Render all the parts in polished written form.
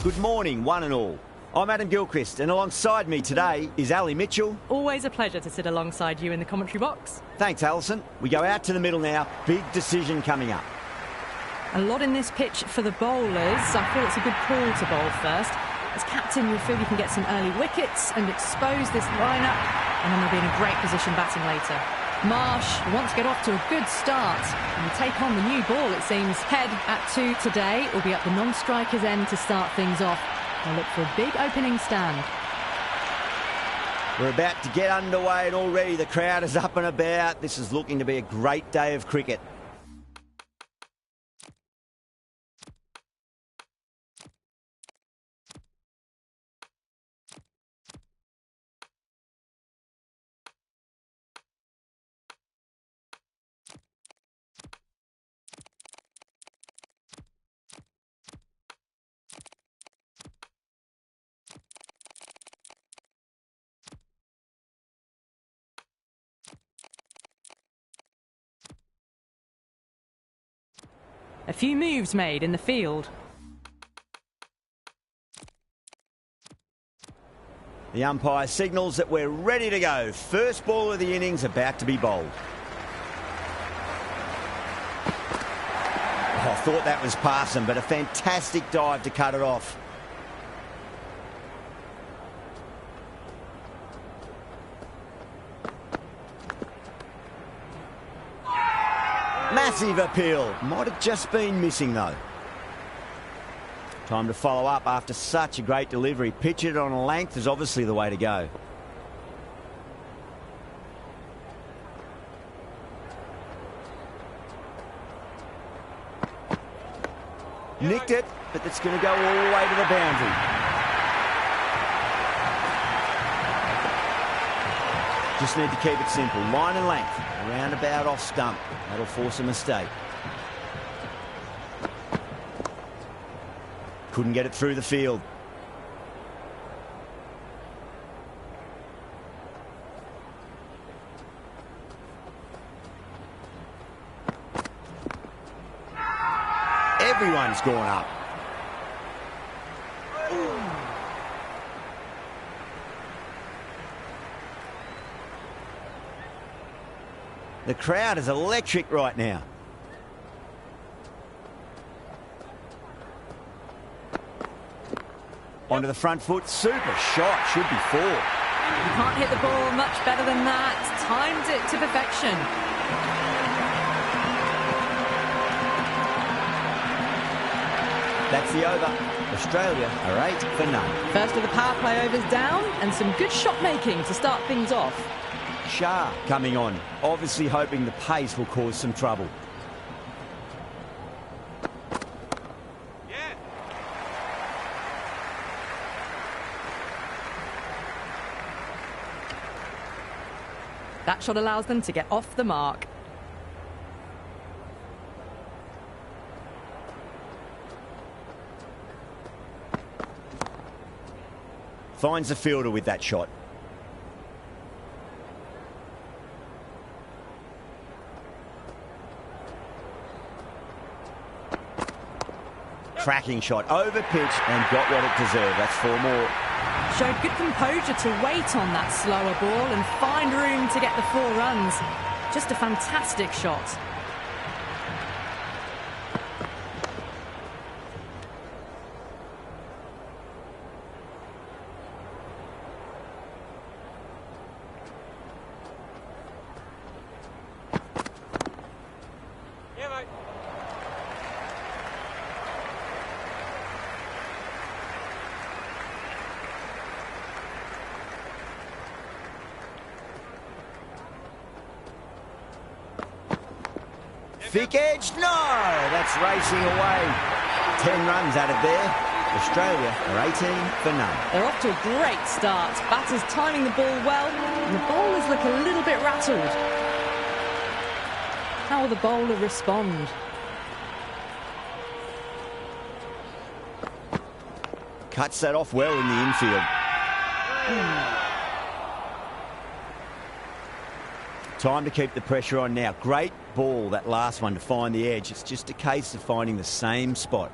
Good morning, one and all. I'm Adam Gilchrist, and alongside me today is Ali Mitchell. Always a pleasure to sit alongside you in the commentary box. Thanks, Alison. We go out to the middle now. Big decision coming up. A lot in this pitch for the bowlers. I feel it's a good call to bowl first. As captain, you'll feel you can get some early wickets and expose this lineup, and then they'll be in a great position batting later. Marsh wants to get off to a good start and will take on the new ball, it seems. Head at 2 today will be at the non-striker's end to start things off. They'll look for a big opening stand. We're about to get underway and already the crowd is up and about. This is looking to be a great day of cricket. A few moves made in the field. The umpire signals that we're ready to go. First ball of the innings about to be bowled. Oh, I thought that was passing, but a fantastic dive to cut it off. Massive appeal. Might have just been missing, though. Time to follow up after such a great delivery. Pitch it on a length is obviously the way to go. Nicked it, but it's going to go all the way to the boundary. Just need to keep it simple. Line and length. Roundabout off stump. That'll force a mistake. Couldn't get it through the field. Everyone's gone up. The crowd is electric right now. Onto the front foot. Super shot. Should be 4. You can't hit the ball much better than that. Timed it to perfection. That's the over. Australia are 8 for none. First of the power play overs down, and some good shot making to start things off. Shah coming on, obviously hoping the pace will cause some trouble. That shot allows them to get off the mark. Finds the fielder with that shot. Cracking shot, over pitch and got what it deserved. That's 4 more. Showed good composure to wait on that slower ball and find room to get the 4 runs. Just a fantastic shot. Thick edge, no! That's racing away. 10 runs out of there. Australia are 18 for none. They're off to a great start. Batters timing the ball well, and the bowlers look a little bit rattled. How will the bowler respond? Cuts that off well in the infield. Time to keep the pressure on now. Great ball, that last one, to find the edge. It's just a case of finding the same spot.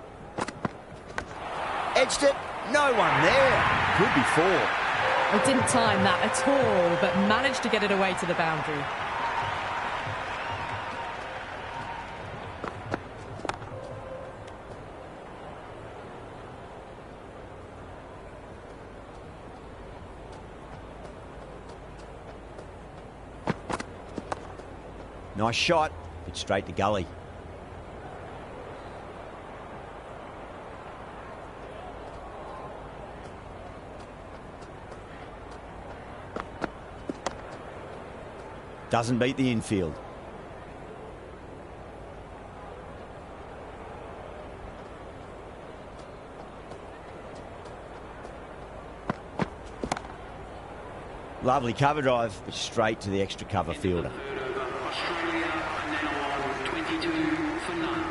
edged it. No one there. Could be four. They didn't time that at all, but managed to get it away to the boundary. Nice shot, but straight to gully. Doesn't beat the infield. Lovely cover drive, but straight to the extra cover fielder. Australia now on 22 for none.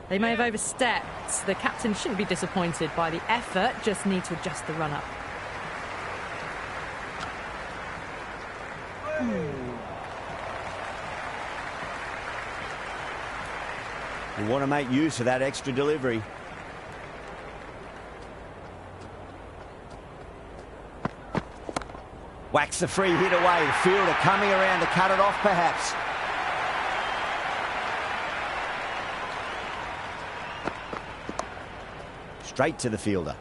They may have overstepped. The captain shouldn't be disappointed by the effort, just need to adjust the run-up. We want to make use of that extra delivery. Whacks the free hit away. The fielder coming around to cut it off, perhaps. Straight to the fielder.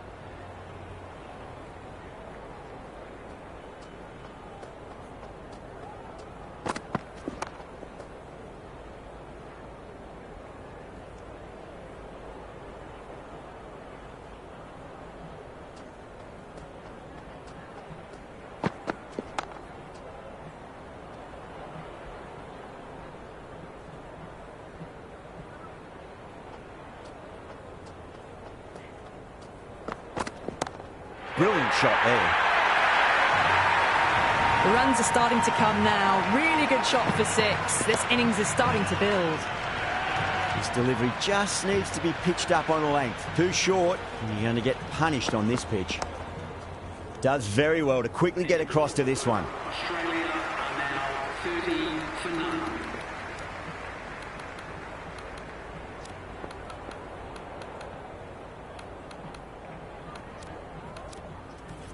Brilliant shot there. The runs are starting to come now. Really good shot for 6. This innings is starting to build. This delivery just needs to be pitched up on a length. Too short, and you're going to get punished on this pitch. Does very well to quickly get across to this one. Australia are now 30 for none.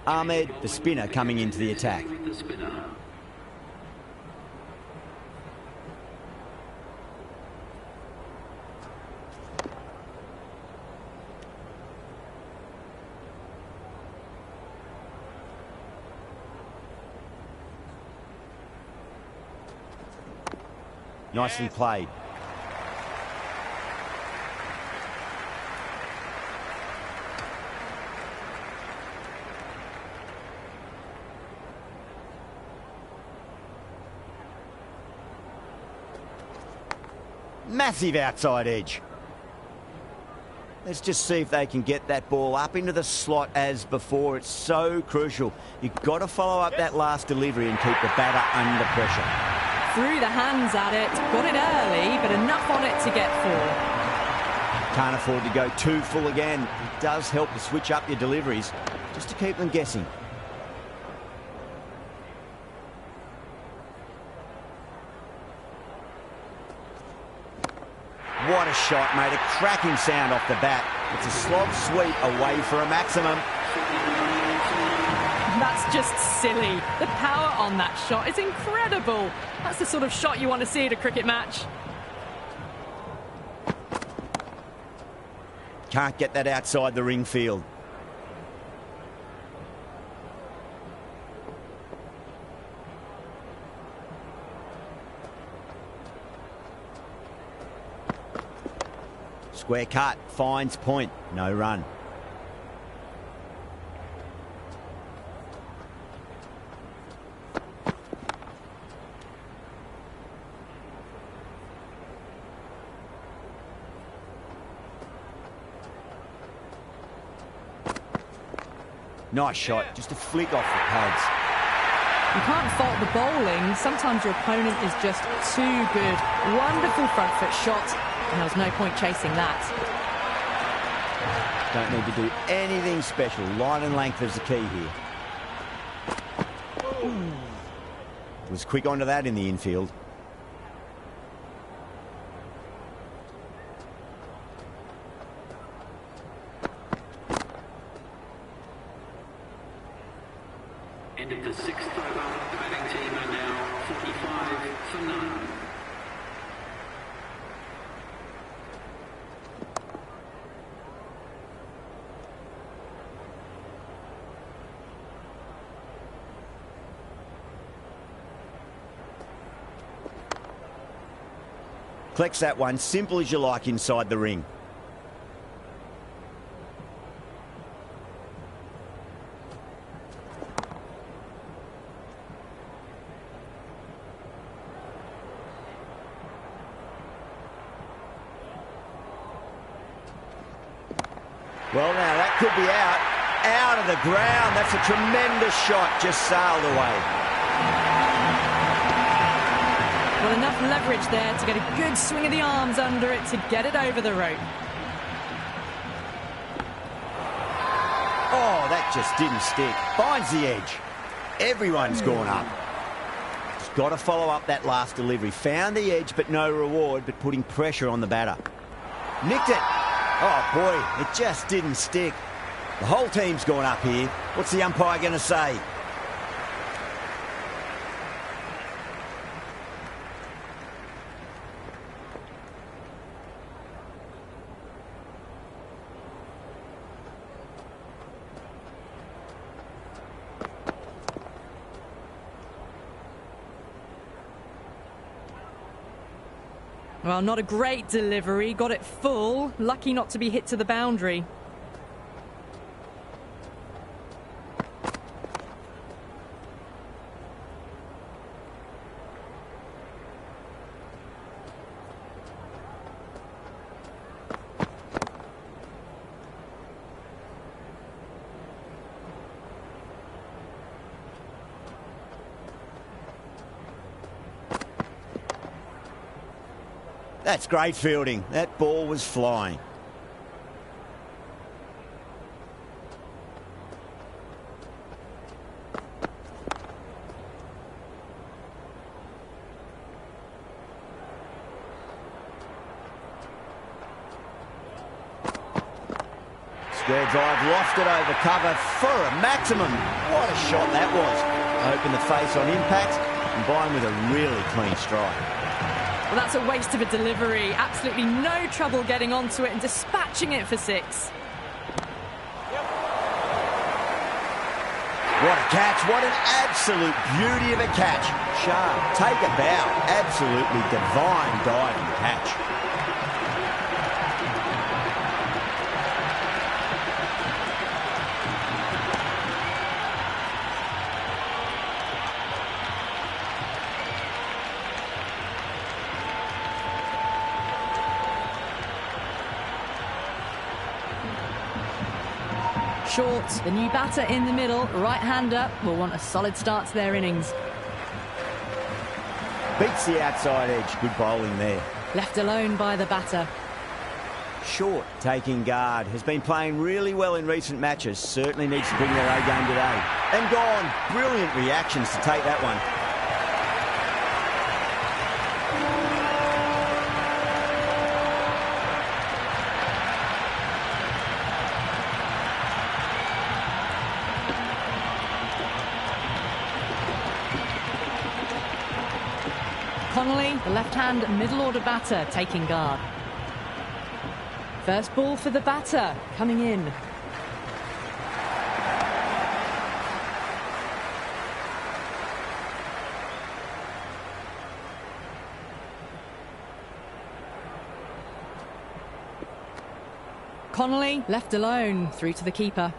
Ahmed, the spinner, coming into the attack. The spinner. Nicely played. Massive outside edge. Let's just see if they can get that ball up into the slot as before. It's so crucial. You've got to follow up that last delivery and keep the batter under pressure. Threw the hands at it, got it early, but enough on it to get 4. Can't afford to go too full again. It does help to switch up your deliveries just to keep them guessing. What a shot, mate. A cracking sound off the bat. It's a slog sweep away for a maximum. That's just silly. The power on that shot is incredible. That's the sort of shot you want to see at a cricket match. Can't get that outside the ring field. Square cut, finds point, no run. Nice shot, just a flick off the pads. You can't fault the bowling. Sometimes your opponent is just too good. Wonderful front foot shot, and there was no point chasing that. Don't need to do anything special. Line and length is the key here. Was quick onto that in the infield. End of the sixth over. The batting team are now 45 for none. Collects that one, simple as you like inside the ring. Well, now that could be out of the ground. That's a tremendous shot, just sailed away. Well, enough leverage there to get a good swing of the arms under it to get it over the rope. Oh, that just didn't stick. Finds the edge. Everyone's gone up. He's got to follow up that last delivery. Found the edge, but no reward, but putting pressure on the batter. Nicked it. Oh, boy, it just didn't stick. The whole team's gone up here. What's the umpire going to say? Well, not a great delivery. Got it full. Lucky not to be hit to the boundary. That's great fielding. That ball was flying. Square drive lofted over cover for a maximum. What a shot that was. Open the face on impact, combined with a really clean strike. Well, that's a waste of a delivery. Absolutely no trouble getting onto it and dispatching it for six. What a catch. What an absolute beauty of a catch. Sharp, take a bow. Absolutely divine diving catch. Short, the new batter in the middle, right-hander, will want a solid start to their innings. Beats the outside edge. Good bowling there. Left alone by the batter. Short, taking guard. Has been playing really well in recent matches. Certainly needs to bring their A game today. And gone. Brilliant reactions to take that one. Connolly, the left-hand middle-order batter, taking guard. First ball for the batter, coming in. Connolly, left alone, through to the keeper.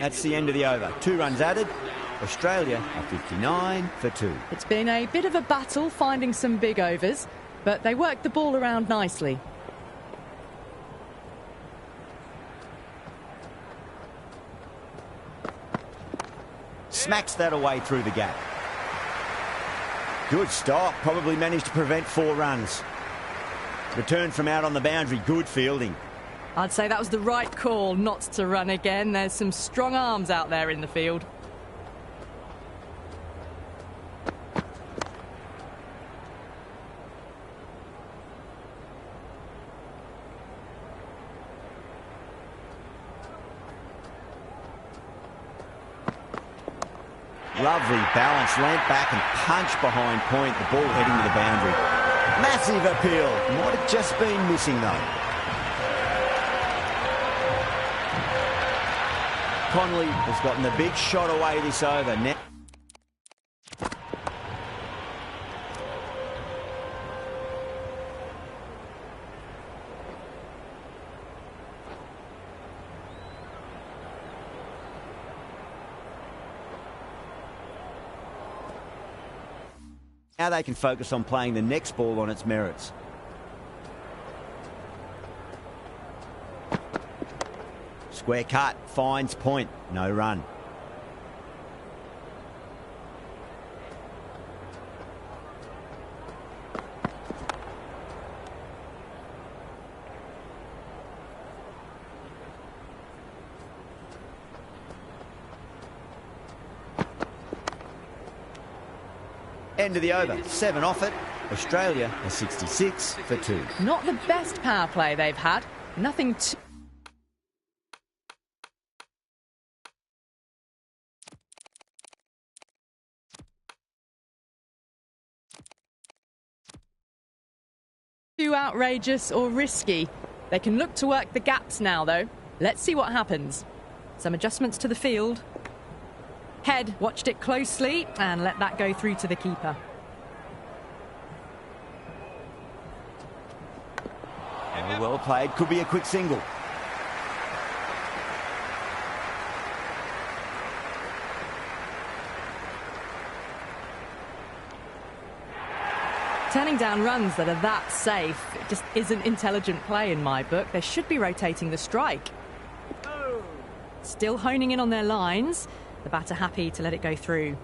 That's the end of the over. 2 runs added. Australia are 59 for 2. It's been a bit of a battle finding some big overs. but they worked the ball around nicely. Smacks that away through the gap. Good stop. Probably managed to prevent 4 runs. Return from out on the boundary. Good fielding. I'd say that was the right call not to run again. There's some strong arms out there in the field. Lovely balance, leant back and punched behind point. The ball heading to the boundary. Massive appeal. Might have just been missing though. Connolly has gotten the big shot away this over. Now they can focus on playing the next ball on its merits. Square cut, finds point, no run. End of the over, 7 off it. Australia are 66 for 2. Not the best power play they've had. Nothing too outrageous or risky. They can look to work the gaps now, though. Let's see what happens. Some adjustments to the field. Head watched it closely and let that go through to the keeper. Oh, well played. Could be a quick single. Turning down runs that are that safe, it just isn't intelligent play in my book. They should be rotating the strike. Still honing in on their lines. The batter happy to let it go through.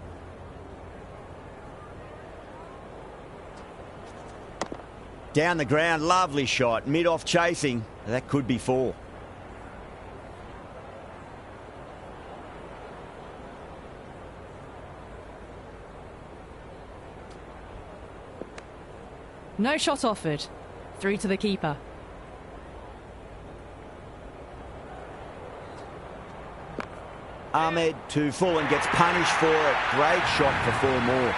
Down the ground, lovely shot. Mid-off chasing. That could be 4. No shot offered. Through to the keeper. Ahmed to full and gets punished for it. Great shot for 4 more.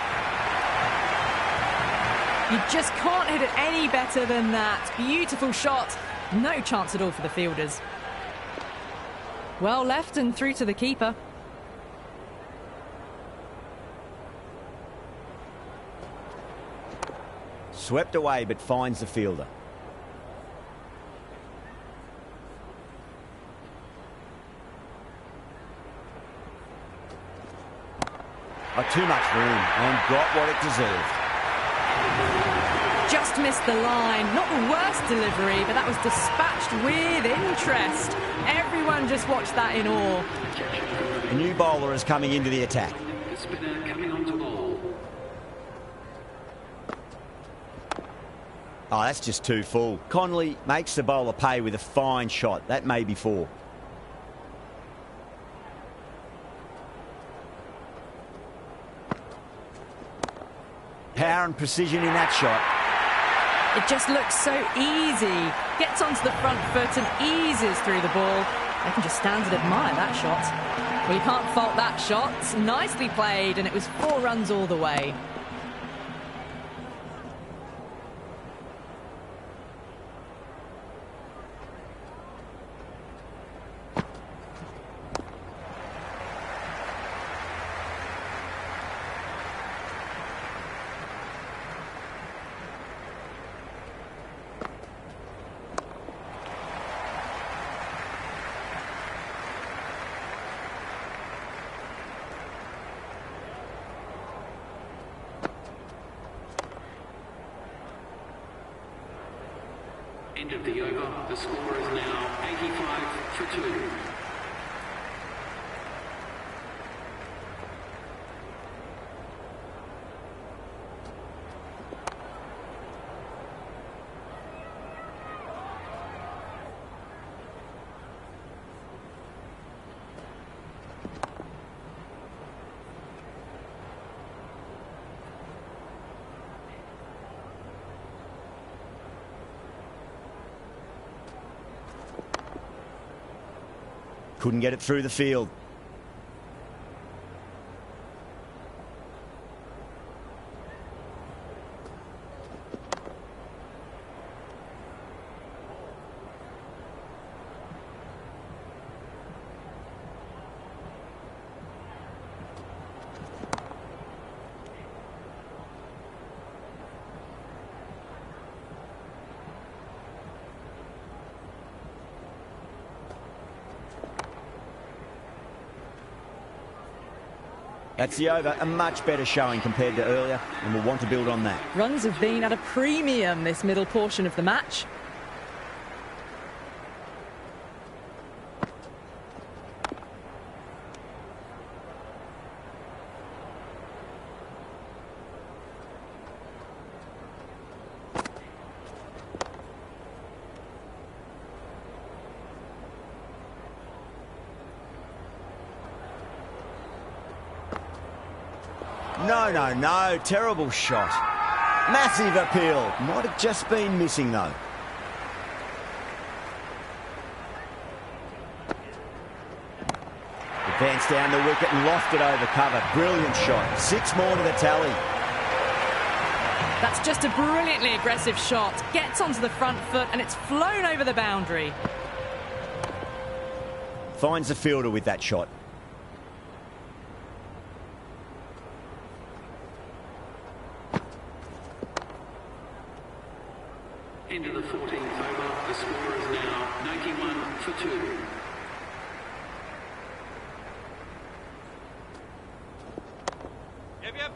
You just can't hit it any better than that. Beautiful shot. No chance at all for the fielders. Well left and through to the keeper. Swept away but finds the fielder. Too much room and got what it deserved. Just missed the line. Not the worst delivery, but that was dispatched with interest. Everyone just watched that in awe. A new bowler is coming into the attack. The spinner coming on to bowl. Oh, that's just too full. Connolly makes the bowler pay with a fine shot. That may be 4. Power and precision in that shot. It just looks so easy. Gets onto the front foot and eases through the ball. They can just stand and admire that shot. Well, you can't fault that shot. Nicely played, and it was 4 runs all the way. End of the over. The score is now 85 for 2. Couldn't get it through the field. That's the over. A much better showing compared to earlier, and we'll want to build on that. Runs have been at a premium this middle portion of the match. No. Terrible shot. Massive appeal. Might have just been missing, though. Advanced down the wicket and lofted over cover. Brilliant shot. 6 more to the tally. That's just a brilliantly aggressive shot. Gets onto the front foot and it's flown over the boundary. Finds the fielder with that shot. Into the 14th over. The score is now 91 for 2. Yep.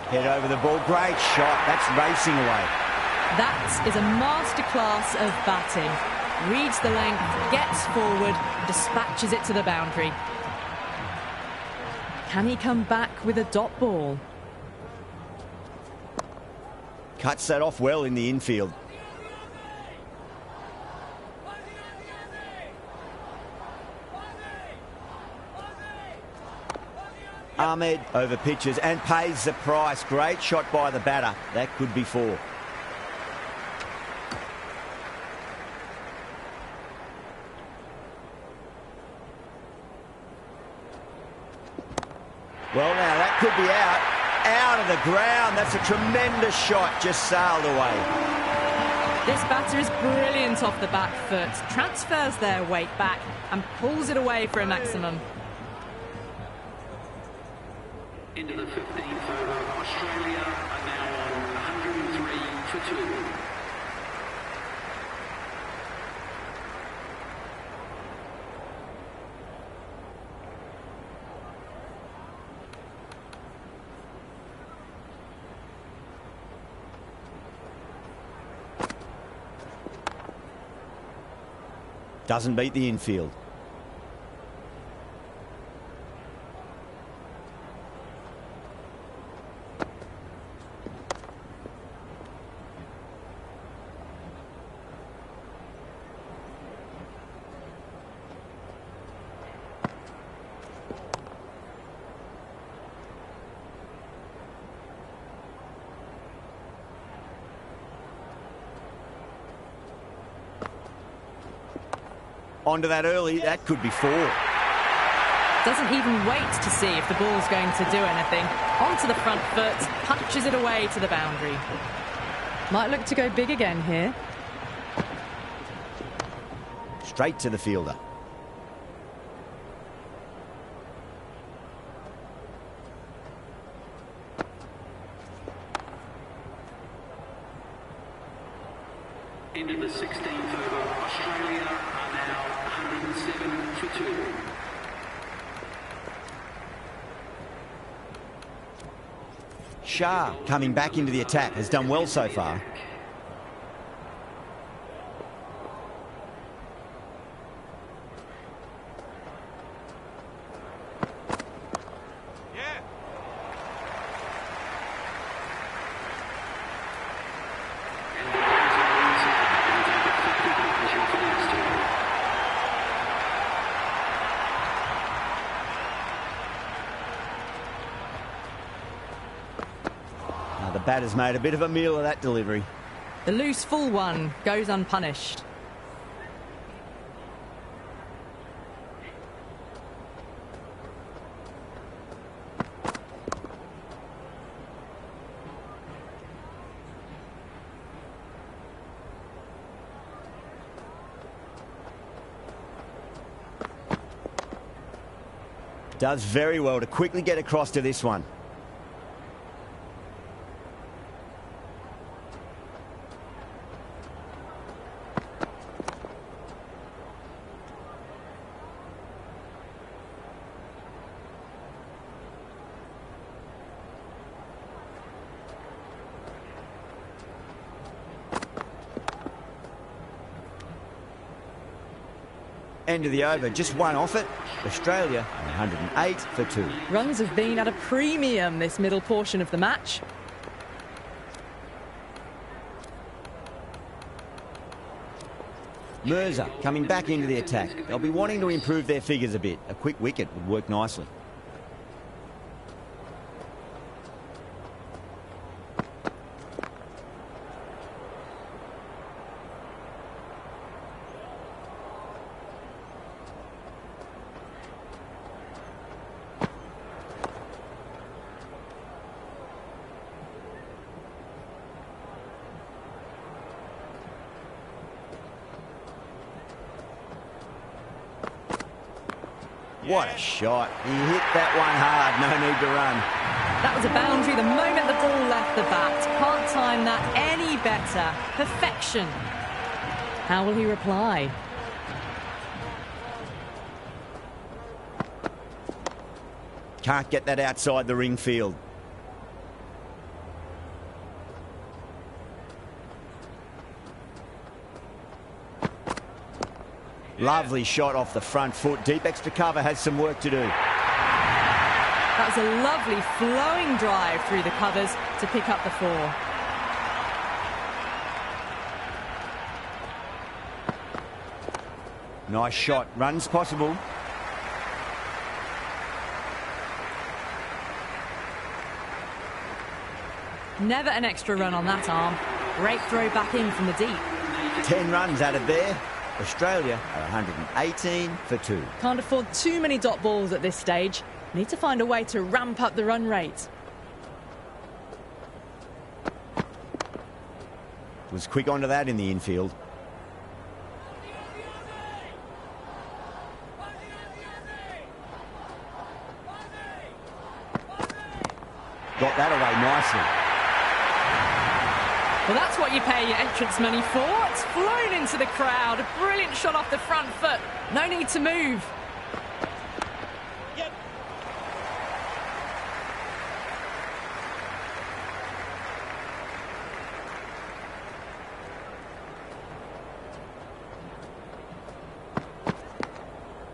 Head over the ball. Great shot. That's racing away. That is a masterclass of batting. Reads the length, gets forward, dispatches it to the boundary. Can he come back with a dot ball? Cuts that off well in the infield. Ahmed over pitches and pays the price. Great shot by the batter. That could be 4. Well, now that could be out of the ground. That's a tremendous shot, just sailed away. This batter is brilliant off the back foot, transfers their weight back and pulls it away for a maximum. Into the 15th over. Australia are now on 103 for 2. Doesn't beat the infield. Onto that early, that could be 4. Doesn't even wait to see if the ball's going to do anything. Onto the front foot, punches it away to the boundary. Might look to go big again here. Straight to the fielder. Into the 16th over. Australia are now 107 for 2. Shah coming back into the attack, has done well so far. The batter's made a bit of a meal of that delivery. The loose full one goes unpunished. Does very well to quickly get across to this one. End of the over, just one off it. Australia 108 for 2. Runs have been at a premium this middle portion of the match. Mirza coming back into the attack. They'll be wanting to improve their figures a bit. A quick wicket would work nicely. What a shot. He hit that one hard, no need to run. That was a boundary the moment the ball left the bat. Can't time that any better. Perfection. How will he reply? Can't get that outside the ring field. Lovely shot off the front foot. Deep extra cover has some work to do. That was a lovely flowing drive through the covers to pick up the 4. Nice shot. Runs possible. Never an extra run on that arm. Great throw back in from the deep. 10 runs added there. Australia are 118 for 2. Can't afford too many dot balls at this stage. Need to find a way to ramp up the run rate. Was quick onto that in the infield. Got that away nicely. Well, that's what you pay your entrance money for. It's flown into the crowd. A brilliant shot off the front foot. No need to move. Yep.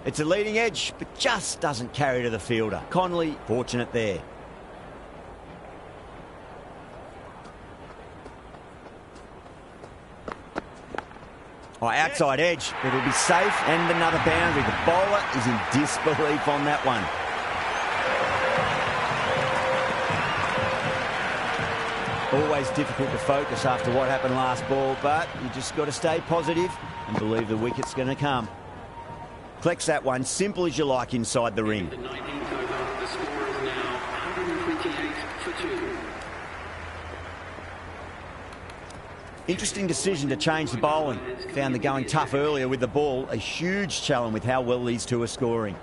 It's a leading edge, but just doesn't carry to the fielder. Conley, fortunate there. Oh, outside edge, but it'll be safe, and another boundary. The bowler is in disbelief on that one. Always difficult to focus after what happened last ball, but you just got to stay positive and believe the wicket's going to come. Collects that one, simple as you like inside the ring. The 19th over, the score is now 128 for 2. Interesting decision to change the bowling. Found the going tough earlier with the ball. A huge challenge with how well these two are scoring.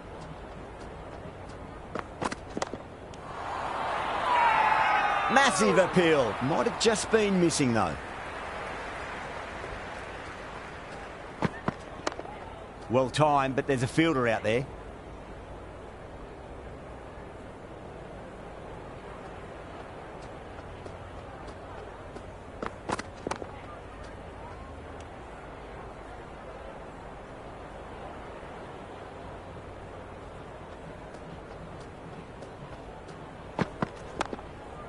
Massive appeal. Might have just been missing though. Well timed, but there's a fielder out there.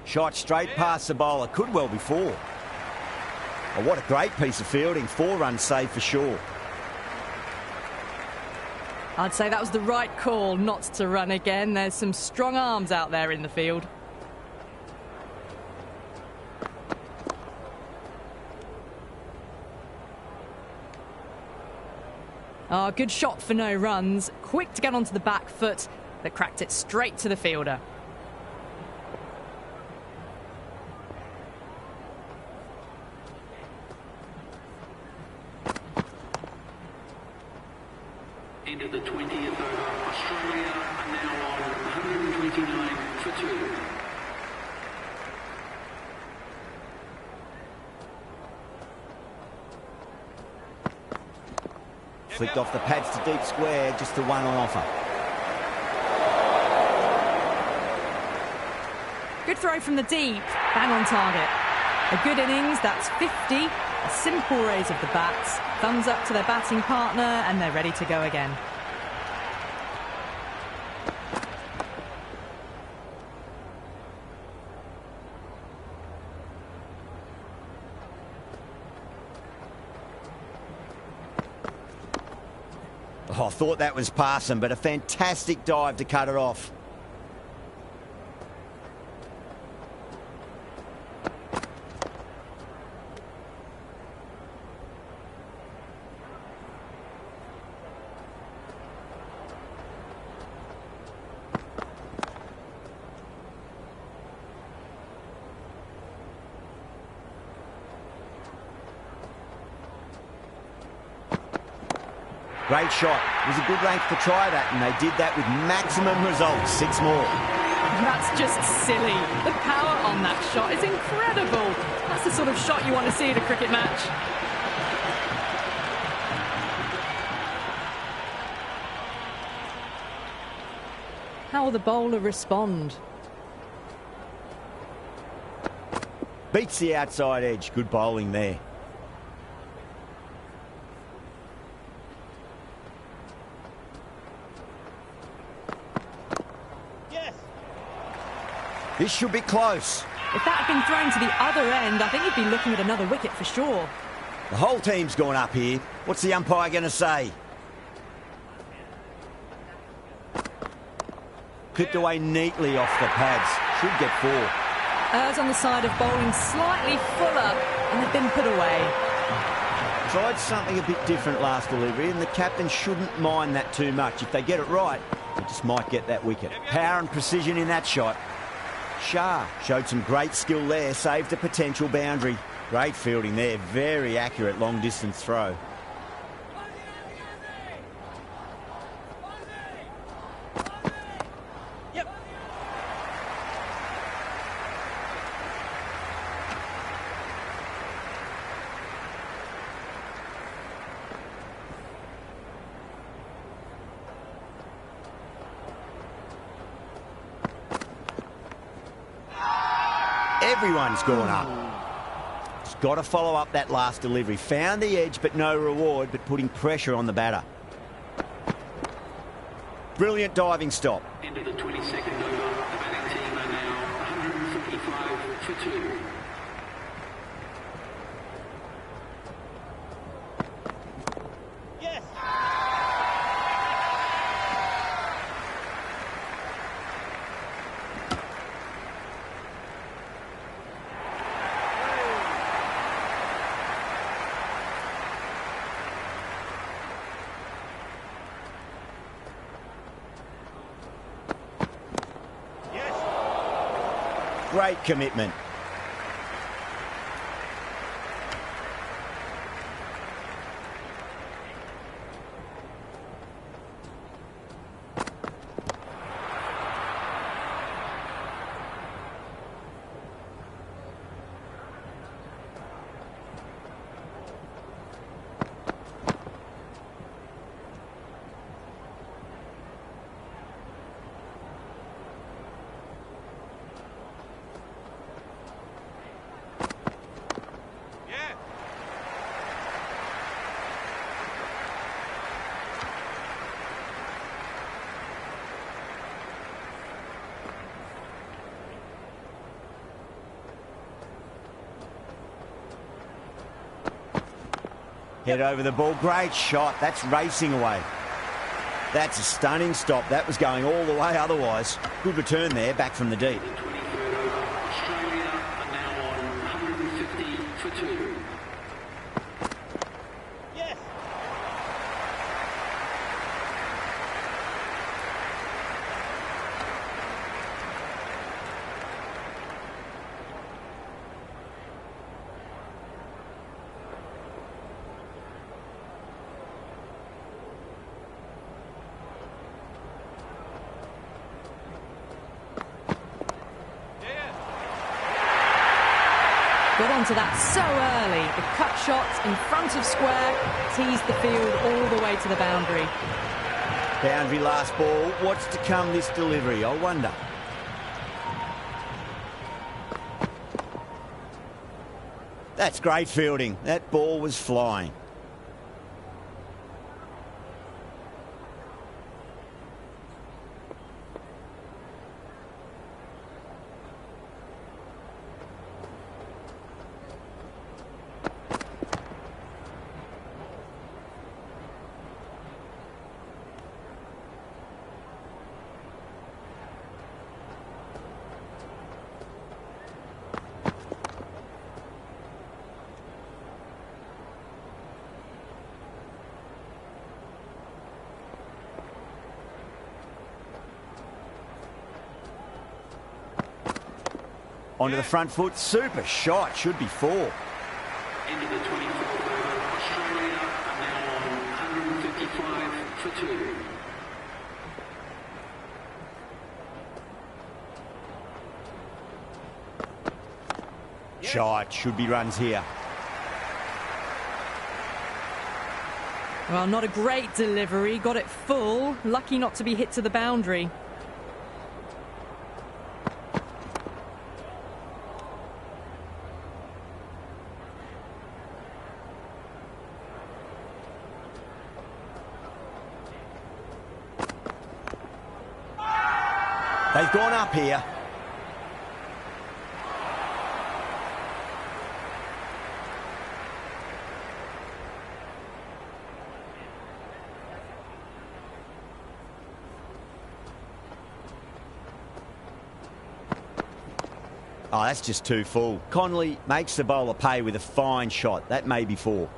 Shot straight past the bowler. Could well be 4. Oh, what a great piece of fielding. 4 runs saved for sure. I'd say that was the right call not to run again. There's some strong arms out there in the field. Oh, good shot for no runs. Quick to get onto the back foot, but cracked it straight to the fielder. Into the 20th over. Australia are now on 129 for 2. Flicked off the pads to deep square, just the one on offer. Good throw from the deep, bang on target. A good innings, that's 50. A simple raise of the bats, thumbs up to their batting partner, and they're ready to go again. Oh, I thought that was passing, but a fantastic dive to cut it off. Great shot. It was a good length to try that, and they did that with maximum results. 6 more. That's just silly. The power on that shot is incredible. That's the sort of shot you want to see at a cricket match. How will the bowler respond? Beats the outside edge. Good bowling there. This should be close. If that had been thrown to the other end, I think you'd be looking at another wicket for sure. The whole team's gone up here. What's the umpire going to say? Clipped away neatly off the pads. Should get 4. Errs on the side of bowling slightly fuller, and they've been put away. Tried something a bit different last delivery, and the captain shouldn't mind that too much. If they get it right, they just might get that wicket. Power and precision in that shot. Shah showed some great skill there, saved a potential boundary. Great fielding there, very accurate long distance throw. Yep. Everyone's gone up. Just got to follow up that last delivery. Found the edge, but no reward, but putting pressure on the batter. Brilliant diving stop. Into the 22nd over. The batting team are now 155 for 2. Great commitment. Head over the ball. Great shot. That's racing away. That's a stunning stop. That was going all the way otherwise. Good return there, back from the deep. The 23rd over, Australia are now on 150 for 2. Got onto that so early. The cut shot in front of square teased the field all the way to the boundary. Boundary last ball. What's to come this delivery, I wonder. That's great fielding. That ball was flying. Onto the front foot, super shot, should be 4. Into the 24th over, Australia are now on 155 for 2. Shot, should be runs here. Well, not a great delivery. Got it full. Lucky not to be hit to the boundary. They've gone up here. Oh, that's just too full. Connolly makes the bowler pay with a fine shot. That may be 4.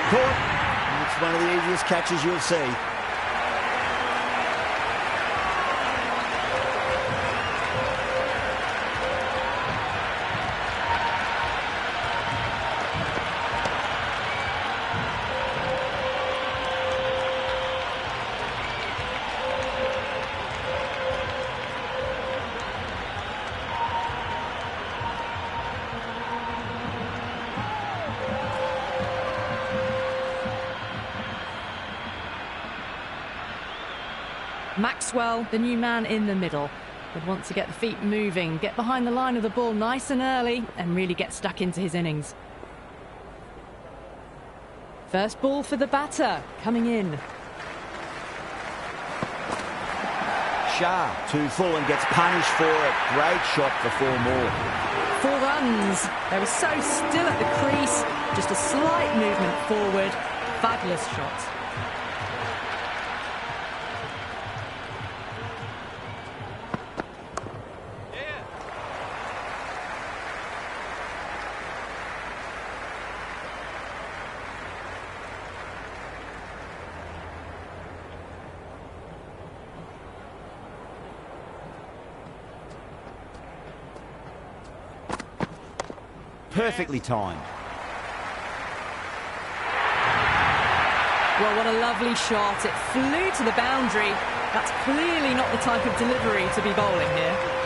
Caught. It's one of the easiest catches you'll see. Maxwell, the new man in the middle, would want to get the feet moving, get behind the line of the ball nice and early and really get stuck into his innings. First ball for the batter, coming in. Shah, too full and gets punished for it. Great shot for 4 more. 4 runs. They were so still at the crease, just a slight movement forward. Fabulous shot. Perfectly timed. Well, what a lovely shot. It flew to the boundary. That's clearly not the type of delivery to be bowling here.